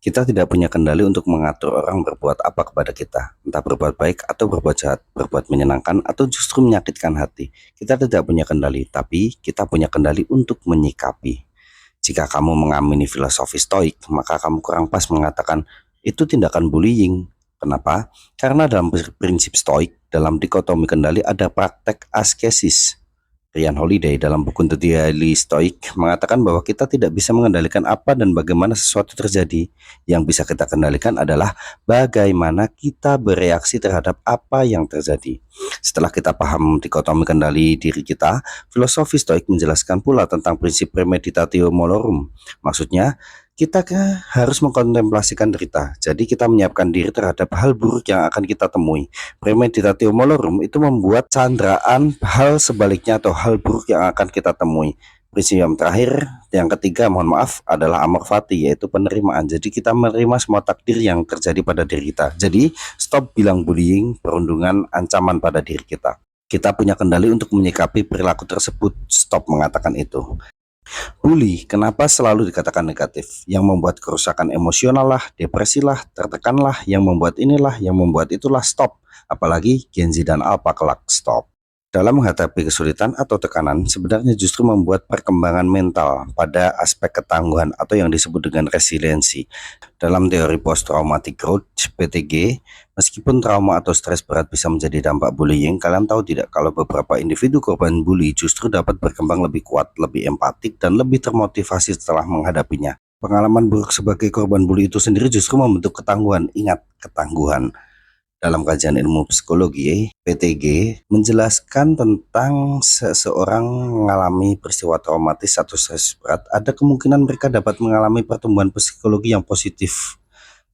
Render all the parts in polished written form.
Kita tidak punya kendali untuk mengatur orang berbuat apa kepada kita, entah berbuat baik atau berbuat jahat, berbuat menyenangkan atau justru menyakitkan hati. Kita tidak punya kendali, tapi kita punya kendali untuk menyikapi. Jika kamu mengamini filosofi stoik, maka kamu kurang pas mengatakan itu tindakan bullying. Kenapa? Karena dalam prinsip stoik, dalam dikotomi kendali ada praktek askesis. Ryan Holiday dalam buku The Daily Stoic mengatakan bahwa kita tidak bisa mengendalikan apa dan bagaimana sesuatu terjadi. Yang bisa kita kendalikan adalah bagaimana kita bereaksi terhadap apa yang terjadi. Setelah kita paham dikotomi kendali diri kita, filosofi Stoik menjelaskan pula tentang prinsip premeditatio malorum. Maksudnya, kita harus mengkontemplasikan derita. Jadi kita menyiapkan diri terhadap hal buruk yang akan kita temui. Premeditatio malorum itu membuat sandraan hal sebaliknya atau hal buruk yang akan kita temui. Prinsip yang terakhir, yang ketiga, mohon maaf, adalah amor fati, yaitu penerimaan. Jadi kita menerima semua takdir yang terjadi pada diri kita. Jadi stop bilang bullying, perundungan, ancaman pada diri kita. Kita punya kendali untuk menyikapi perilaku tersebut. Stop mengatakan itu. Bully, kenapa selalu dikatakan negatif? Yang membuat kerusakan emosional lah, depresi lah, tertekan lah, yang membuat inilah, yang membuat itulah, stop. Apalagi Gen Z dan Alpha kelak, stop. Dalam menghadapi kesulitan atau tekanan, sebenarnya justru membuat perkembangan mental pada aspek ketangguhan atau yang disebut dengan resiliensi. Dalam teori post-traumatic growth (PTG), meskipun trauma atau stres berat bisa menjadi dampak bullying, kalian tahu tidak kalau beberapa individu korban bully justru dapat berkembang lebih kuat, lebih empatik, dan lebih termotivasi setelah menghadapinya. Pengalaman buruk sebagai korban bully itu sendiri justru membentuk ketangguhan. Ingat, ketangguhan. Dalam kajian ilmu psikologi, PTG menjelaskan tentang seseorang mengalami peristiwa traumatis atau stres berat, ada kemungkinan mereka dapat mengalami pertumbuhan psikologi yang positif.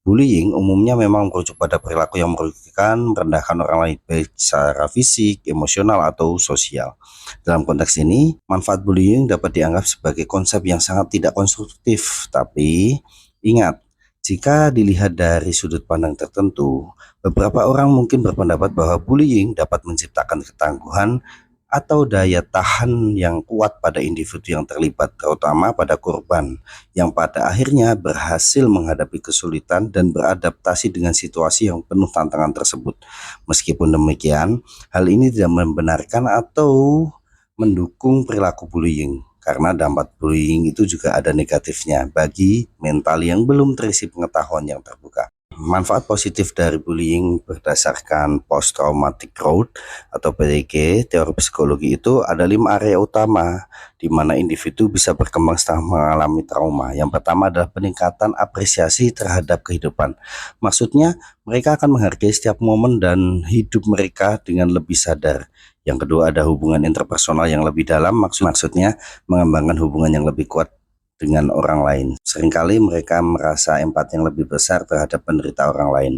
Bullying umumnya memang merujuk pada perilaku yang merugikan, merendahkan orang lain baik secara fisik, emosional, atau sosial. Dalam konteks ini, manfaat bullying dapat dianggap sebagai konsep yang sangat tidak konstruktif, tapi ingat, jika dilihat dari sudut pandang tertentu, beberapa orang mungkin berpendapat bahwa bullying dapat menciptakan ketangguhan atau daya tahan yang kuat pada individu yang terlibat, terutama pada korban, yang pada akhirnya berhasil menghadapi kesulitan dan beradaptasi dengan situasi yang penuh tantangan tersebut. Meskipun demikian, hal ini tidak membenarkan atau mendukung perilaku bullying. Karena dampak bullying itu juga ada negatifnya bagi mental yang belum terisi pengetahuan yang terbuka. Manfaat positif dari bullying berdasarkan post-traumatic growth atau PTG, teori psikologi itu ada 5 area utama di mana individu bisa berkembang setelah mengalami trauma. Yang pertama adalah peningkatan apresiasi terhadap kehidupan. Maksudnya, mereka akan menghargai setiap momen dan hidup mereka dengan lebih sadar. Yang kedua ada hubungan interpersonal yang lebih dalam, maksudnya mengembangkan hubungan yang lebih kuat dengan orang lain. Seringkali mereka merasa empati yang lebih besar terhadap penderita orang lain.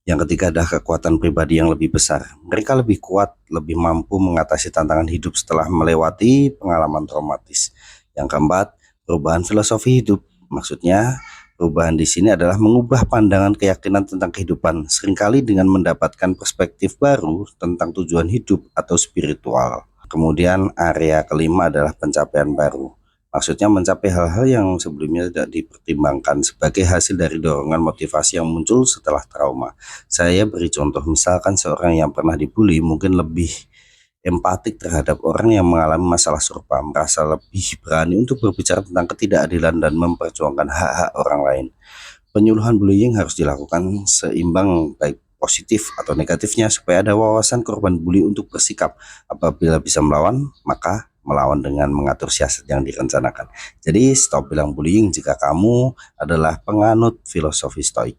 Yang ketiga adalah kekuatan pribadi yang lebih besar. Mereka lebih kuat, lebih mampu mengatasi tantangan hidup setelah melewati pengalaman traumatis. Yang keempat, perubahan filosofi hidup. Maksudnya, perubahan di sini adalah mengubah pandangan keyakinan tentang kehidupan, seringkali dengan mendapatkan perspektif baru tentang tujuan hidup atau spiritual. Kemudian area kelima adalah pencapaian baru. Maksudnya mencapai hal-hal yang sebelumnya tidak dipertimbangkan sebagai hasil dari dorongan motivasi yang muncul setelah trauma. Saya beri contoh, misalkan seorang yang pernah dibully mungkin lebih empatik terhadap orang yang mengalami masalah serupa, merasa lebih berani untuk berbicara tentang ketidakadilan dan memperjuangkan hak-hak orang lain. Penyuluhan bullying harus dilakukan seimbang baik positif atau negatifnya supaya ada wawasan korban bully untuk bersikap. Apabila bisa melawan, maka melawan dengan mengatur siasat yang direncanakan. Jadi stop bilang bullying jika kamu adalah penganut filosofi stoik.